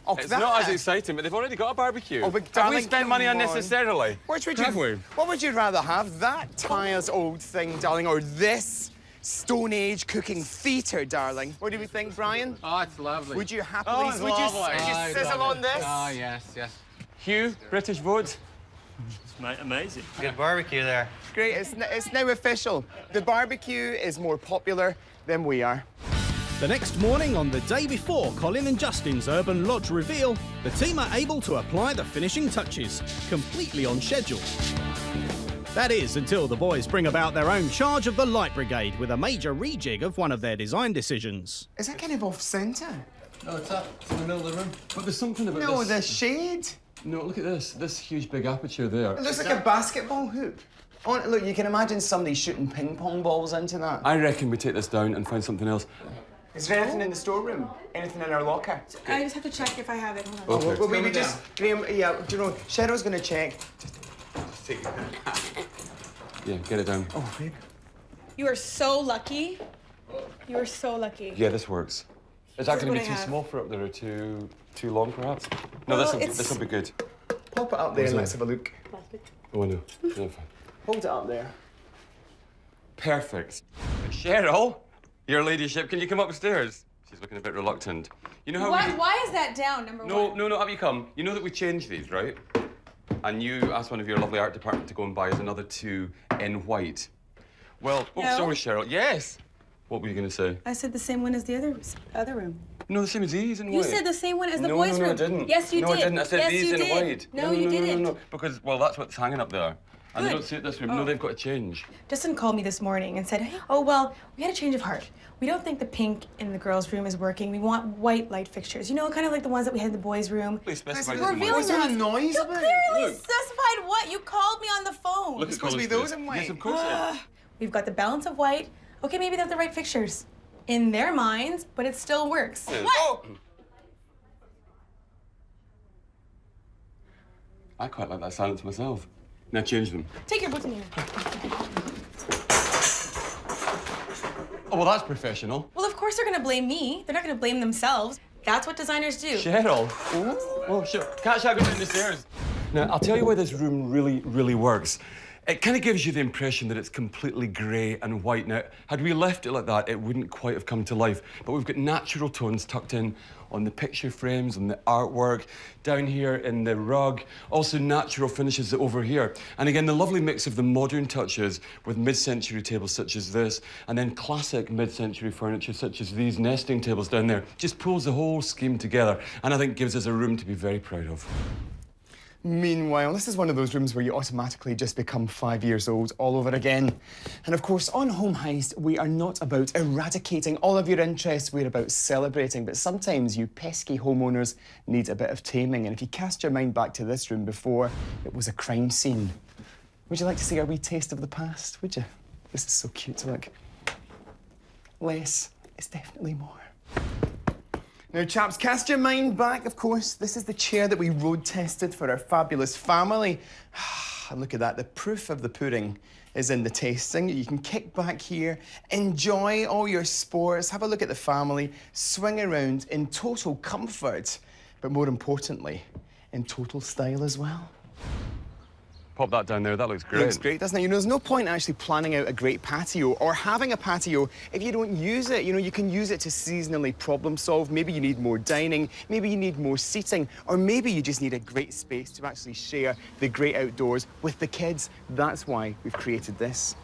Speaker 7: Oh,
Speaker 1: It's not as exciting, but they've already got a barbecue.
Speaker 7: Oh, but
Speaker 1: Have we
Speaker 7: darling,
Speaker 1: spent money
Speaker 7: come on.
Speaker 1: unnecessarily?
Speaker 7: What would you rather have? That tired old thing, darling, or this Stone Age cooking theatre, darling? What do we think, Brian?
Speaker 8: Oh, it's lovely.
Speaker 7: Would you happily would you sizzle on this?
Speaker 8: Oh, yes, yes.
Speaker 1: Hugh, British vote.
Speaker 10: It's amazing.
Speaker 14: Good barbecue there.
Speaker 7: Great, it's now official. The barbecue is more popular than we are.
Speaker 5: The next morning, on the day before Colin and Justin's Urban Lodge reveal, the team are able to apply the finishing touches, completely on schedule. That is, until the boys bring about their own charge of the Light Brigade with a major rejig of one of their design decisions.
Speaker 7: Is that kind of off-centre?
Speaker 13: No, it's up. It's in the middle of the room.
Speaker 1: But there's something about
Speaker 7: No,
Speaker 1: this.
Speaker 7: the shade.
Speaker 1: No, look at this huge big aperture there.
Speaker 7: It looks like a basketball hoop. Oh, look, you can imagine somebody shooting ping pong balls into that.
Speaker 1: I reckon we take this down and find something else.
Speaker 7: Is there anything in the storeroom? Anything in our locker?
Speaker 9: I just have to check if I have it. Hold on.
Speaker 1: Okay.
Speaker 7: Well, maybe just, Graham, yeah, do you know, Cheryl's going to check. Just take it down.
Speaker 1: Yeah, get it down.
Speaker 7: Oh, babe.
Speaker 9: You are so lucky. You are so lucky.
Speaker 1: Yeah, this works. Is that
Speaker 9: This is
Speaker 1: going to
Speaker 9: what
Speaker 1: be
Speaker 9: I
Speaker 1: too
Speaker 9: have.
Speaker 1: small for up there or too long, perhaps? No,
Speaker 9: Well,
Speaker 1: this will be good.
Speaker 7: Pop it up there and let's have a look.
Speaker 1: Oh, I know. No, fine.
Speaker 7: Hold it up there.
Speaker 1: Perfect. Cheryl, your ladyship, can you come upstairs? She's looking a bit reluctant. You know how
Speaker 9: Why is that down, number one?
Speaker 1: No, up you come. You know that we changed these, right? And you asked one of your lovely art department to go and buy us another two in white. Well, oh,
Speaker 9: No.
Speaker 1: sorry, Cheryl. Yes. What were you going to say?
Speaker 9: I said the same one as the other room.
Speaker 1: No, the same as these in
Speaker 9: You
Speaker 1: white.
Speaker 9: said the same one as the
Speaker 1: no,
Speaker 9: boys'
Speaker 1: no,
Speaker 9: room.
Speaker 1: I didn't.
Speaker 9: Yes, you
Speaker 1: no,
Speaker 9: did.
Speaker 1: I didn't. I said
Speaker 9: yes,
Speaker 1: these
Speaker 9: you
Speaker 1: in
Speaker 9: did.
Speaker 1: white.
Speaker 9: No, you didn't.
Speaker 1: No, because, well, that's what's hanging up there. And they
Speaker 9: Good.
Speaker 1: don't see it this room.
Speaker 9: Oh.
Speaker 1: No, they've got to change.
Speaker 9: Justin called me this morning and said, oh, well, we had a change of heart. We don't think the pink in the girls' room is working. We want white light fixtures. You know, kind of like the ones that we had in the boys' room.
Speaker 1: Please specify
Speaker 9: We're
Speaker 1: this in white.
Speaker 9: revealing
Speaker 7: What's that
Speaker 9: them.
Speaker 7: noise
Speaker 9: You
Speaker 7: about?
Speaker 9: clearly
Speaker 1: Look.
Speaker 9: specified what? You called me on the phone.
Speaker 1: Look,
Speaker 7: It's supposed to be those in white.
Speaker 1: Yes, of course it is.
Speaker 9: We've got the balance of white. Okay, maybe they're the right fixtures in their minds, but it still works.
Speaker 1: Yes.
Speaker 9: What?
Speaker 1: I quite like that silence myself. Now change them.
Speaker 9: Take your books, Nina.
Speaker 1: Oh, well, that's professional.
Speaker 9: Well, of course they're gonna blame me. They're not gonna blame themselves. That's what designers do.
Speaker 1: Cheryl. Oh, sure. Can't I go down the stairs? Now, I'll tell you why this room really works. It kind of gives you the impression that it's completely grey and white. Now, had we left it like that, it wouldn't quite have come to life. But we've got natural tones tucked in on the picture frames, on the artwork, down here in the rug, also natural finishes over here. And again, the lovely mix of the modern touches with mid-century tables such as this, and then classic mid-century furniture such as these nesting tables down there, just pulls the whole scheme together, and I think gives us a room to be very proud of.
Speaker 7: Meanwhile, this is one of those rooms where you automatically just become 5 years old all over again. And of course, on Home Heist, we are not about eradicating all of your interests, we're about celebrating. But sometimes you pesky homeowners need a bit of taming. And if you cast your mind back to this room before, it was a crime scene. Would you like to see a wee taste of the past, would you? This is so cute, look. Less is definitely more. Now, chaps, cast your mind back, of course. This is the chair that we road tested for our fabulous family. And look at that, the proof of the pudding is in the tasting. You can kick back here, enjoy all your sports, have a look at the family, swing around in total comfort, but more importantly, in total style as well.
Speaker 1: Pop that down there, that looks great.
Speaker 7: Looks great, doesn't it? You know, there's no point actually planning out a great patio or having a patio if you don't use it. You know, you can use it to seasonally problem solve. Maybe you need more dining, maybe you need more seating, or maybe you just need a great space to actually share the great outdoors with the kids. That's why we've created this.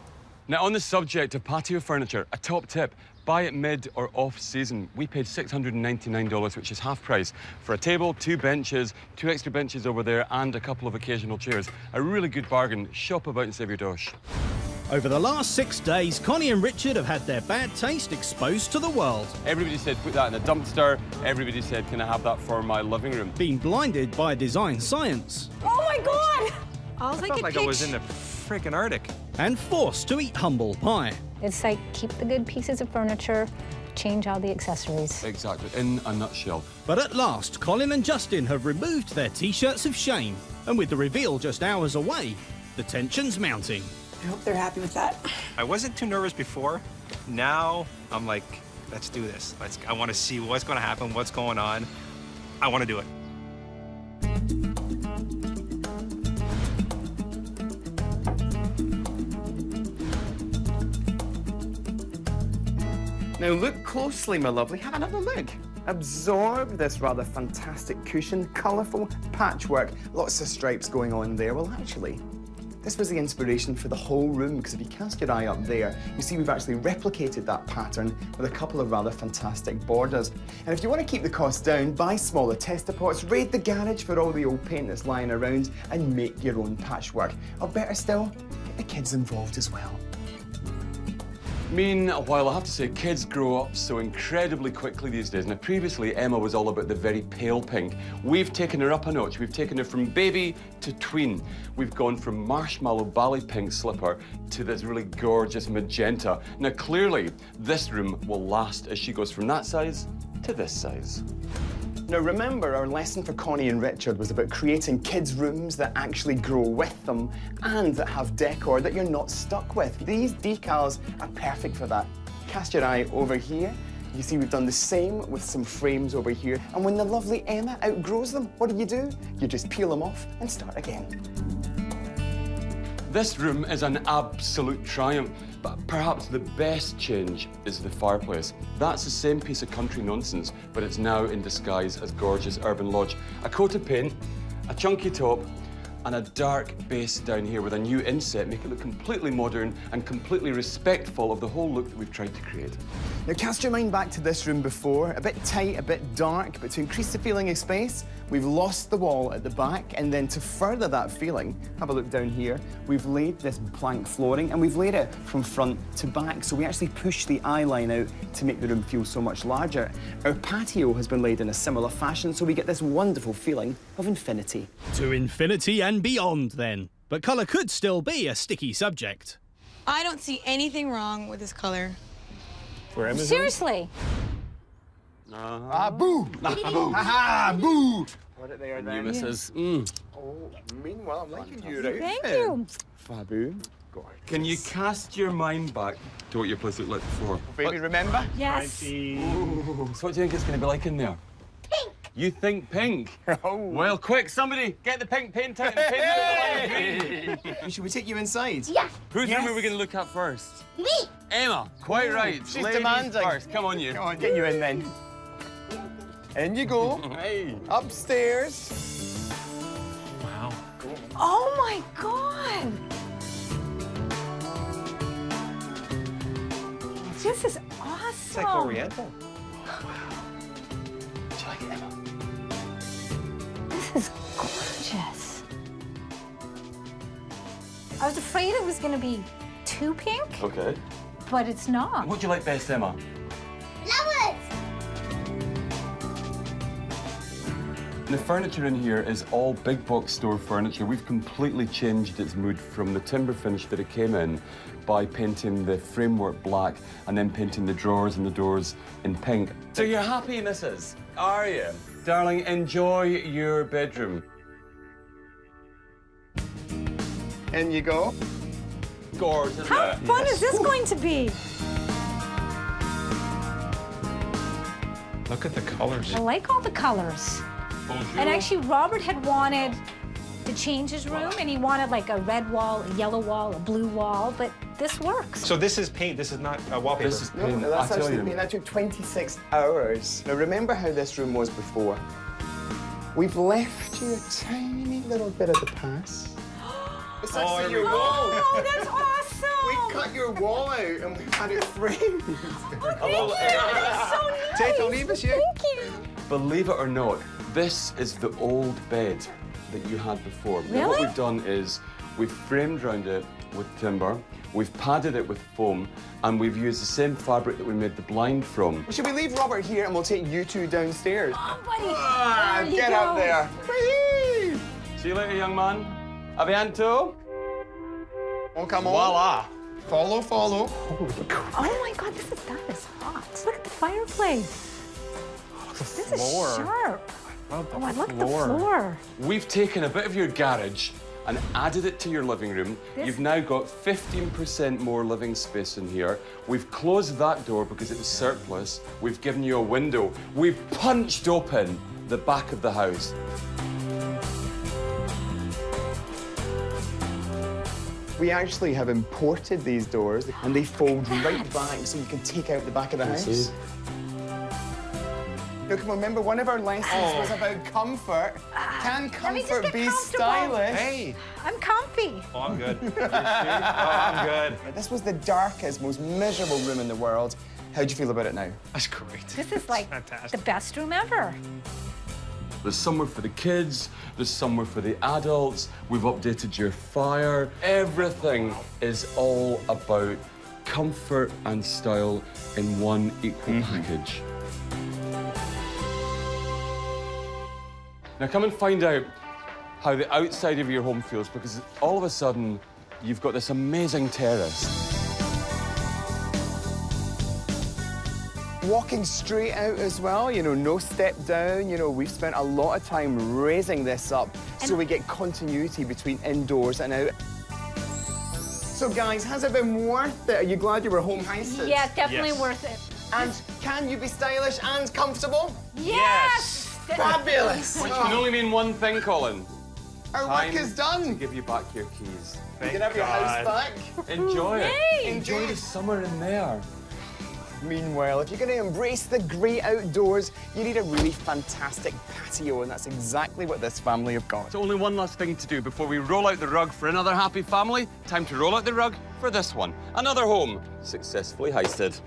Speaker 1: Now, on the subject of patio furniture, a top tip. Buy it mid or off-season. We paid $699, which is half price, for a table, 2 benches, 2 extra benches over there, and a couple of occasional chairs. A really good bargain. Shop about and save your dosh.
Speaker 5: Over the last 6 days, Connie and Richard have had their bad taste exposed to the world.
Speaker 1: Everybody said, put that in a dumpster. Everybody said, can I have that for my living room?
Speaker 5: Being blinded by design science.
Speaker 9: Oh my God! I
Speaker 3: felt like I was in the freaking Arctic.
Speaker 5: And forced to eat humble pie.
Speaker 6: It's like keep the good pieces of furniture, change all the accessories.
Speaker 1: Exactly, in a nutshell.
Speaker 5: But at last, Colin and Justin have removed their T-shirts of shame. And with the reveal just hours away, the tension's mounting.
Speaker 9: I hope they're happy with that.
Speaker 3: I wasn't too nervous before. Now I'm like, let's do this. I want to see what's going to happen, what's going on.
Speaker 10: I want to do it.
Speaker 4: Now look closely, my lovely. Have another look. Absorb this rather fantastic cushion, colourful patchwork, lots of stripes going on there. Well, actually, this was the inspiration for the whole room, because if you cast your eye up there, you see we've actually replicated that pattern with a couple of rather fantastic borders. And if you want to keep the cost down, buy smaller tester pots, raid the garage for all the old paint that's lying around, and make your own patchwork. Or better still, get the kids involved as well.
Speaker 1: Meanwhile, I have to say, kids grow up so incredibly quickly these days. Now, previously, Emma was all about the very pale pink. We've taken her up a notch. We've taken her from baby to tween. We've gone from marshmallow bally pink slipper to this really gorgeous magenta. Now, clearly, this room will last as she goes from that size to this size.
Speaker 4: Now remember, our lesson for Connie and Richard was about creating kids' rooms that actually grow with them and that have decor that you're not stuck with. These decals are perfect for that. Cast your eye over here. You see we've done the same with some frames over here. And when the lovely Emma outgrows them, what do? You just peel them off and start again.
Speaker 1: This room is an absolute triumph, but perhaps the best change is the fireplace. That's the same piece of country nonsense, but it's now in disguise as gorgeous urban lodge. A coat of paint, a chunky top, and a dark base down here with a new inset make it look completely modern and completely respectful of the whole look that we've tried to create.
Speaker 4: Now cast your mind back to this room before, a bit tight, a bit dark, but to increase the feeling of space, we've lost the wall at the back, and then to further that feeling, have a look down here, we've laid this plank flooring, and we've laid it from front to back, so we actually push the eye line out to make the room feel so much larger. Our patio has been laid in a similar fashion, so we get this wonderful feeling of infinity.
Speaker 5: To infinity and beyond, then. But colour could still be a sticky subject.
Speaker 9: I don't see anything wrong with this color.
Speaker 2: Seriously.
Speaker 4: Boo! Boo! Ha-ha! Boo! Put it there, then.
Speaker 1: You, Mrs.
Speaker 4: Oh, meanwhile, I'm liking you, right?
Speaker 2: Thank you.
Speaker 4: Fabu.
Speaker 1: Can you cast your mind back to what your place looked like before?
Speaker 4: Baby, remember?
Speaker 2: Yes.
Speaker 1: Ooh, so what do you think it's going to be like in there? Pink. You think pink?
Speaker 4: Oh.
Speaker 1: Well, quick, somebody, get the pink paint out and paint it green.
Speaker 4: Should we take you inside?
Speaker 11: Yeah.
Speaker 1: Whose room are we going to look at first?
Speaker 11: Me.
Speaker 1: Emma, quite right.
Speaker 4: She's
Speaker 1: Ladies
Speaker 4: demanding.
Speaker 1: first. Come on, you.
Speaker 4: Come on, get you in then. In you go.
Speaker 1: Hey.
Speaker 4: Upstairs.
Speaker 1: Wow.
Speaker 2: Oh my God. This is awesome.
Speaker 3: It's like Oriental.
Speaker 4: Do you like it, Emma?
Speaker 2: This is gorgeous. I was afraid it was going to be too pink,
Speaker 1: Okay.
Speaker 2: but it's not.
Speaker 1: What do you like best, Emma?
Speaker 11: Flowers.
Speaker 1: The furniture in here is all big box store furniture. We've completely changed its mood from the timber finish that it came in by painting the framework black and then painting the drawers and the doors in pink. So you're happy, Mrs., are you? Darling, enjoy your bedroom.
Speaker 4: In you go.
Speaker 1: Gorgeous, isn't
Speaker 2: How
Speaker 1: it?
Speaker 2: fun is this going to be?
Speaker 3: Look at the colors.
Speaker 2: I like all the colors. And actually, Robert had wanted to change his room, and he wanted like a red wall, a yellow wall, a blue wall, but this works.
Speaker 3: So this is paint, this is not wallpaper.
Speaker 1: This is
Speaker 4: No,
Speaker 1: paint.
Speaker 4: that's
Speaker 1: I tell
Speaker 4: actually
Speaker 1: you.
Speaker 4: paint. That took 26 hours. Now remember how this room was before. We've left you a tiny little bit of the past. It's actually your wall.
Speaker 2: Oh, that's awesome!
Speaker 4: We cut your wall out and we had it framed.
Speaker 2: Oh, thank you! That's so nice!
Speaker 4: Take or leave us, you.
Speaker 2: Thank you!
Speaker 1: Believe it or not, this is the old bed that you had before. Now, what
Speaker 2: Really?
Speaker 1: we've done is we've framed around it with timber, we've padded it with foam, and we've used the same fabric that we made the blind from.
Speaker 4: Should we leave Robert here and we'll take you two downstairs?
Speaker 2: Oh, buddy!
Speaker 4: Ah,
Speaker 2: There you
Speaker 4: get
Speaker 2: go.
Speaker 4: up there. Whee!
Speaker 1: See you later, young man. A bientôt.
Speaker 4: Oh, come on.
Speaker 1: Voila.
Speaker 4: Follow, follow.
Speaker 2: Oh my God, that is hot. Look at the fireplace. This is sharp. Oh, I like the floor.
Speaker 1: We've taken a bit of your garage and added it to your living room.
Speaker 2: This-
Speaker 1: You've now got 15% more living space in here. We've closed that door because it was surplus. We've given you a window. We've punched open the back of the house.
Speaker 7: We actually have imported these doors, and they fold right back so you can take out the back of the house. Now, come on, remember, one of our lessons was about comfort. Can comfort be stylish?
Speaker 3: Hey.
Speaker 2: I'm comfy.
Speaker 3: Oh, I'm good. Oh, I'm good.
Speaker 7: This was the darkest, most miserable room in the world. How do you feel about it now?
Speaker 10: That's great.
Speaker 2: This is like
Speaker 10: Fantastic.
Speaker 2: the best room ever.
Speaker 1: There's somewhere for the kids, there's somewhere for the adults. We've updated your fire. Everything is all about comfort and style in one equal package. Now come and find out how the outside of your home feels, because all of a sudden, you've got this amazing terrace.
Speaker 7: Walking straight out as well, you know, no step down. You know, we've spent a lot of time raising this up so we get continuity between indoors and out. So guys, has it been worth it? Are you glad you were home heisted?
Speaker 2: Yeah, definitely worth it.
Speaker 7: And can you be stylish and comfortable?
Speaker 2: Yes!
Speaker 7: Fabulous!
Speaker 1: Which can only mean one thing, Colin.
Speaker 7: Our work is done.
Speaker 1: To give you back your keys.
Speaker 7: You can have your house back.
Speaker 1: Enjoy it.
Speaker 2: Yay!
Speaker 1: Enjoy the summer in there.
Speaker 7: Meanwhile, if you're going to embrace the great outdoors, you need a really fantastic patio, and that's exactly what this family have got.
Speaker 1: So only one last thing to do before we roll out the rug for another happy family. Time to roll out the rug for this one. Another home successfully heisted.